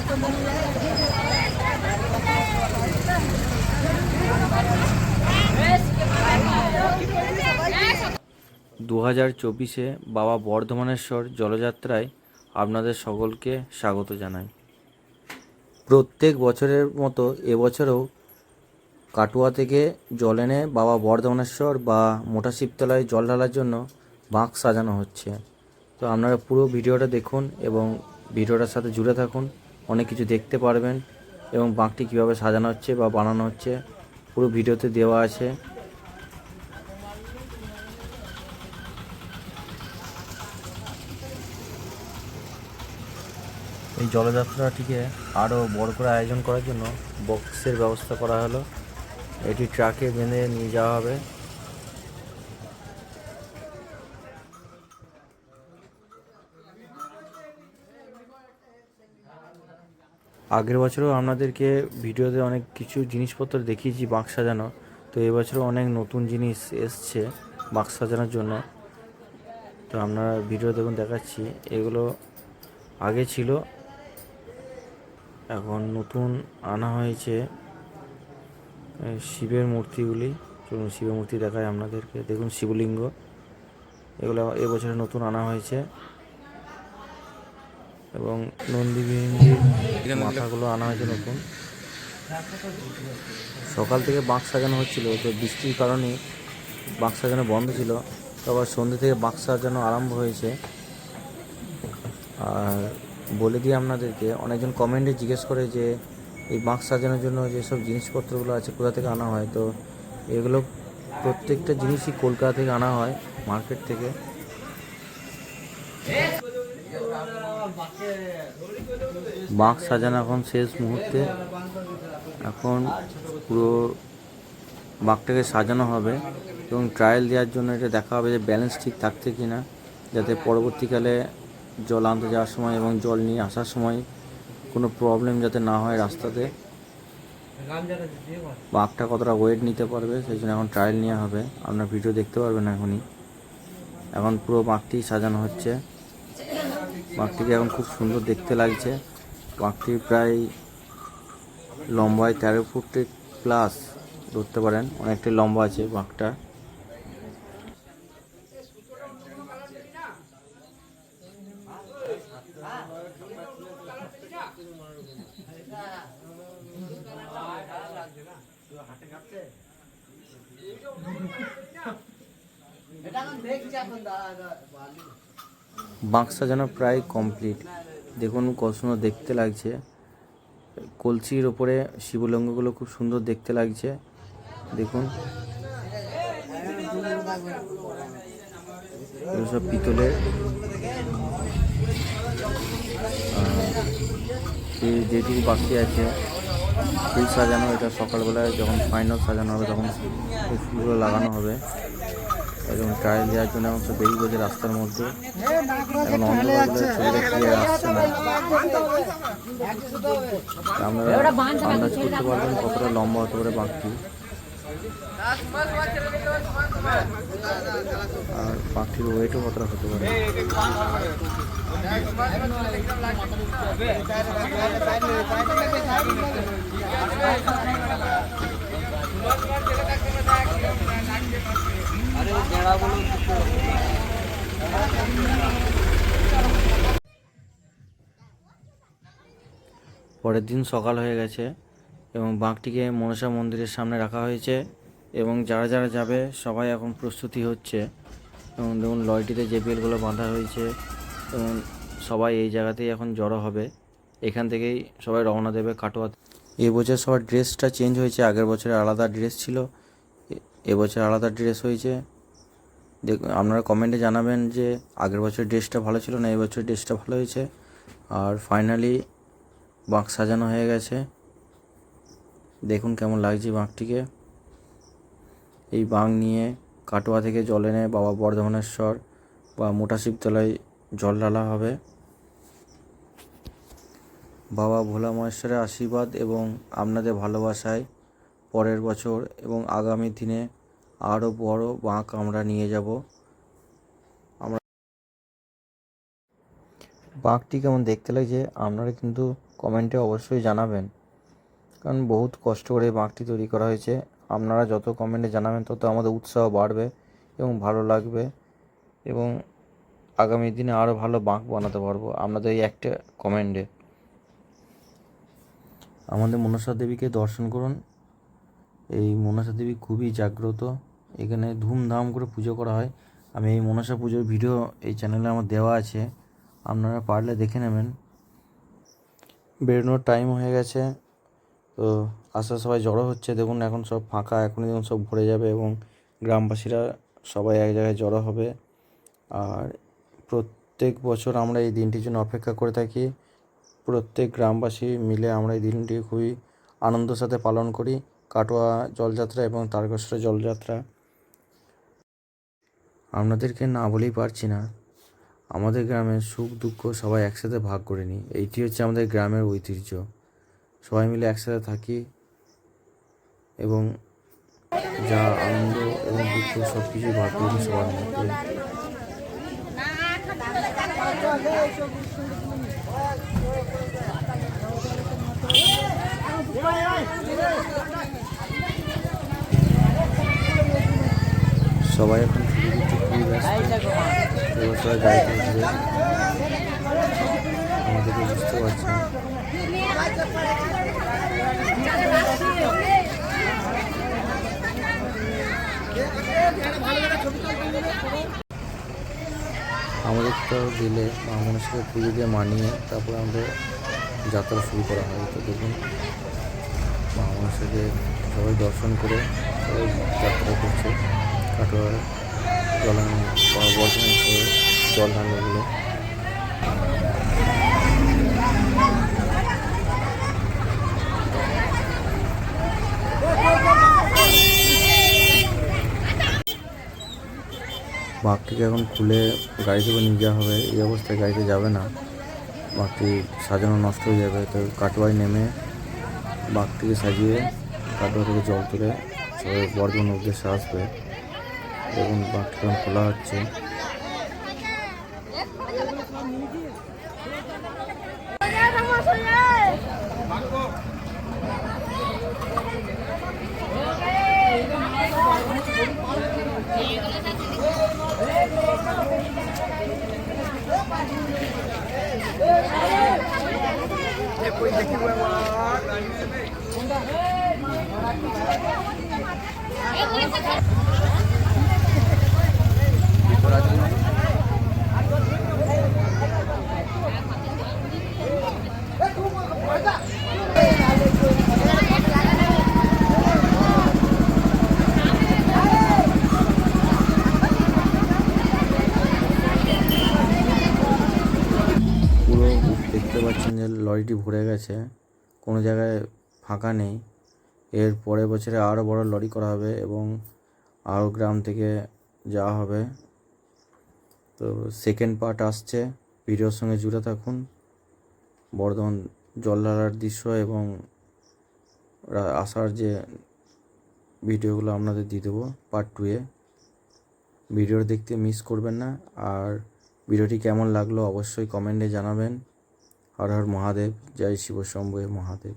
2024 বাবা বর্ধমানেশ্বর জলযাত্রায় আপনাদের সকলকে স্বাগত জানাই। প্রত্যেক বছরের মতো এবছরেও কাটুয়া থেকে জল এনে বাবা বর্ধমানেশ্বর বা মোটা শিবতলায় জল ঢালার জন্য বাঁক সাজানো হচ্ছে। তো আপনারা পুরো ভিডিওটা দেখুন এবং ভিডিওটার সাথে জুড়ে থাকুন, অনেক কিছু দেখতে পারবেন এবং বাঁকটি কীভাবে সাজানো হচ্ছে বা বানানো হচ্ছে পুরো ভিডিওতে দেওয়া আছে। এই জলযাত্রাটিকে আরও বড় করে আয়োজন করার জন্য বক্সের ব্যবস্থা করা হলো। এটি ট্রাকে বেঁধে নিয়ে যাওয়া হবে। আগের বছরও আপনাদেরকে ভিডিওতে অনেক কিছু জিনিসপত্র দেখিয়েছি বাঁক সাজানো, তো এবছরও অনেক নতুন জিনিস এসছে বাঁক সাজানোর জন্য। তো আপনারা ভিডিও দেখুন, দেখাচ্ছি। এগুলো আগে ছিল, এখন নতুন আনা হয়েছে শিবের মূর্তিগুলি। চলুন শিবের মূর্তি দেখায় আপনাদেরকে। দেখুন শিবলিঙ্গ, এগুলো এবছরে নতুন আনা হয়েছে এবং নন্দী বিহীনজির মাথাগুলো আনা হয়েছে নতুন। সকাল থেকে বাঁক সাজানো হচ্ছিল, তো বৃষ্টির কারণে বাঁক সাজানো বন্ধ ছিল। তো আবার সন্ধ্যে থেকে বাঁক সাজানো আরম্ভ হয়েছে। আর বলে দিই আপনাদেরকে, অনেকজন কমেন্টে জিজ্ঞেস করে যে এই বাঁক সাজানোর জন্য যেসব জিনিসপত্রগুলো আছে কোথা থেকে আনা হয়। তো এগুলো প্রত্যেকটা জিনিসই কলকাতা থেকে আনা হয়, মার্কেট থেকে। বাঁক সাজানো এখন শেষ মুহূর্তে, এখন পুরো বাঁকটাকে সাজানো হবে এবং ট্রায়াল দেওয়ার জন্য এটা দেখা হবে যে ব্যালেন্স ঠিক থাকছে কি না, যাতে পরবর্তীকালে জল আনতে যাওয়ার সময় এবং জল নিয়ে আসার সময় কোনো প্রবলেম যাতে না হয় রাস্তাতে। বাঁকটা কতটা ওয়েট নিতে পারবে সেই জন্য এখন ট্রায়াল নেওয়া হবে। আপনার ভিডিও দেখতে পারবেন এখনই। এখন পুরো বাঁকটি সাজানো হচ্ছে। বাঁকটিকে এখন খুব সুন্দর দেখতে লাগছে। বাঁকটি প্রায় লম্বায় 13 ফুট প্লাস ধরতে পারেন, অনেকটাই লম্বা আছে বাঁকটা। বাঁক সাজানো প্রায় কমপ্লিট। দেখুন কত সুন্দর দেখতে লাগছে। কলসির ওপরে শিবলিঙ্গগুলো খুব সুন্দর দেখতে লাগছে। দেখুন এগুলো সব পিতলের। যেটুকু বাকি আছে ফুল সাজানো, এটা সকালবেলায় যখন ফাইনাল সাজানো হবে তখন এই ফুলগুলো লাগানো হবে। এবং ট্রায়াল দেওয়ার জন্য এখন সব বেরিয়ে গেছে রাস্তার মধ্যে। এখন অন্ধকারগুলো ছবিটা ক্লিয়ার আসছে না। আপনারা আন্দাজ করতে পারবেন কতটা লম্বা হতে পারে বাঁকটি। আর বাঁকটির ওয়েটও কতটা হতে পারে। পরের দিন সকাল হয়ে গেছে এবং বাঁকটিকে মনসা মন্দিরের সামনে রাখা হয়েছে এবং যারা যারা যাবে সবাই এখন প্রস্তুতি হচ্ছে। এবং দেখুন লরিটিতে যে বেলগুলো বাঁধা হয়েছে এবং সবাই এই জায়গাতেই এখন জড়ো হবে। এখান থেকেই সবাই রওনা দেবে কাটোয়া। এবছর সবার ড্রেসটা চেঞ্জ হয়েছে, আগের বছরে আলাদা ড্রেস ছিল, এবছর আলাদা ড্রেস হয়েছে। আপনারা কমেন্টে জানাবেন যে আগের বছর ড্রেসটা ভালো ছিল না, এবছর ড্রেসটা ভালো হয়েছে। আর ফাইনালি বাঁক সাজানো হয়ে গেছে। দেখুন কেমন লাগছে বাঁকটিকে। এই বাঁক নিয়ে কাটোয়া থেকে জল এনে বাবা বর্ধমানেশ্বর বা মোটা শিবতলায় জল ঢালা হবে। বাবা ভোলা মহেশ্বরের আশীর্বাদ এবং আপনাদের ভালোবাসায় পরের বছর এবং আগামী দিনে আরও বড় বাঁক আমরা নিয়ে যাব। আমরা বাঁকটি কেমন দেখতে লাগছে আপনারা কিন্তু কমেন্টে অবশ্যই জানাবেন, কারণ বহুত কষ্ট করে এই বাঁকটি তৈরি করা হয়েছে। আপনারা যত কমেন্টে জানাবেন তত আমাদের উৎসাহ বাড়বে এবং ভালো লাগবে, এবং আগামী দিনে আরও ভালো বাঁক বানাতে পারবো আপনাদের এই একটা কমেন্টে। আমাদের মনসা দেবীকে দর্শন করুন। এই মনসা দেবী খুবই জাগ্রত, এখানে ধুমধাম করে পুজো করা হয়। আমি এই মনসা পুজোর ভিডিও এই চ্যানেলে আমার দেওয়া আছে, আপনারা পারলে দেখে নেবেন। বেরোনোর টাইম হয়ে গেছে, তো আশা সবাই জড়ো হচ্ছে। দেখুন এখন সব ফাঁকা, এখনই দেখুন সব ভরে যাবে এবং গ্রামবাসীরা সবাই এক জায়গায় জড়ো হবে। আর প্রত্যেক বছর আমরা এই দিনটির জন্য অপেক্ষা করে থাকি। প্রত্যেক গ্রামবাসী মিলে আমরা এই দিনটি খুবই আনন্দের সাথে পালন করি। কাটোয়া জলযাত্রা এবং তারকেশ্বর জলযাত্রা আপনাদেরকে না বলেই পারছি না, আমাদের গ্রামের সুখ দুঃখ সবাই একসাথে ভাগ করে নিই। এইটি হচ্ছে আমাদের গ্রামের ঐতিহ্য। সবাই মিলে একসাথে থাকি এবং যা আনন্দ এবং দুঃখ সব কিছুই ভাগ করে নিই সবার মধ্যে। সবাই এখন ছুটি দিচ্ছে, খুবই ব্যস্ত। এবার সবাই গাড়িতে উঠবে, আমাদেরকে বুঝতে পারছেন। আমাদের তো দিলে মা মনসাকে পুজো দিয়ে মানিয়ে তারপরে আমাদের যাত্রা শুরু করা হয়। তো দেখুন মা মনসাকে সবাই দর্শন করে সবাই যাত্রা করছে কাটোয়ার বর্ধমান শহরে জল ঢালগুলো। বাঘটিকে এখন খুলে গাড়িতে করে নিয়ে যাওয়া হবে। এই অবস্থায় গাড়িতে যাবে না, বাঘটি সাজানো নষ্ট হয়ে যাবে। তো কাটোয়ায় নেমে বাঘটিকে সাজিয়ে কাটোয়া থেকে জল তুলে সবাই বর্ধমানের উদ্দেশ্যে আসবে। দেখুন বাঘটি এখন খোলা হচ্ছে। পুরো দেখতে পাচ্ছেন যে লরিটি ভরে গেছে, কোনো জায়গায় ফাঁকা নেই। এর পরের বছরে আরও বড় লরি করা হবে এবং আরও গ্রাম থেকে যাওয়া হবে। তো সেকেন্ড পার্ট আসছে, ভিডিওর সঙ্গে জুড়ে থাকুন। বর্ধমান জল ঢালার দৃশ্য এবং আসার যে ভিডিওগুলো আপনাদের দিয়ে দেবো পার্ট 2-এ। ভিডিও দেখতে মিস করবেন না। আর ভিডিওটি কেমন লাগলো অবশ্যই কমেন্টে জানাবেন। হর হর মহাদেব, জয় শিব শম্ভু মহাদেব।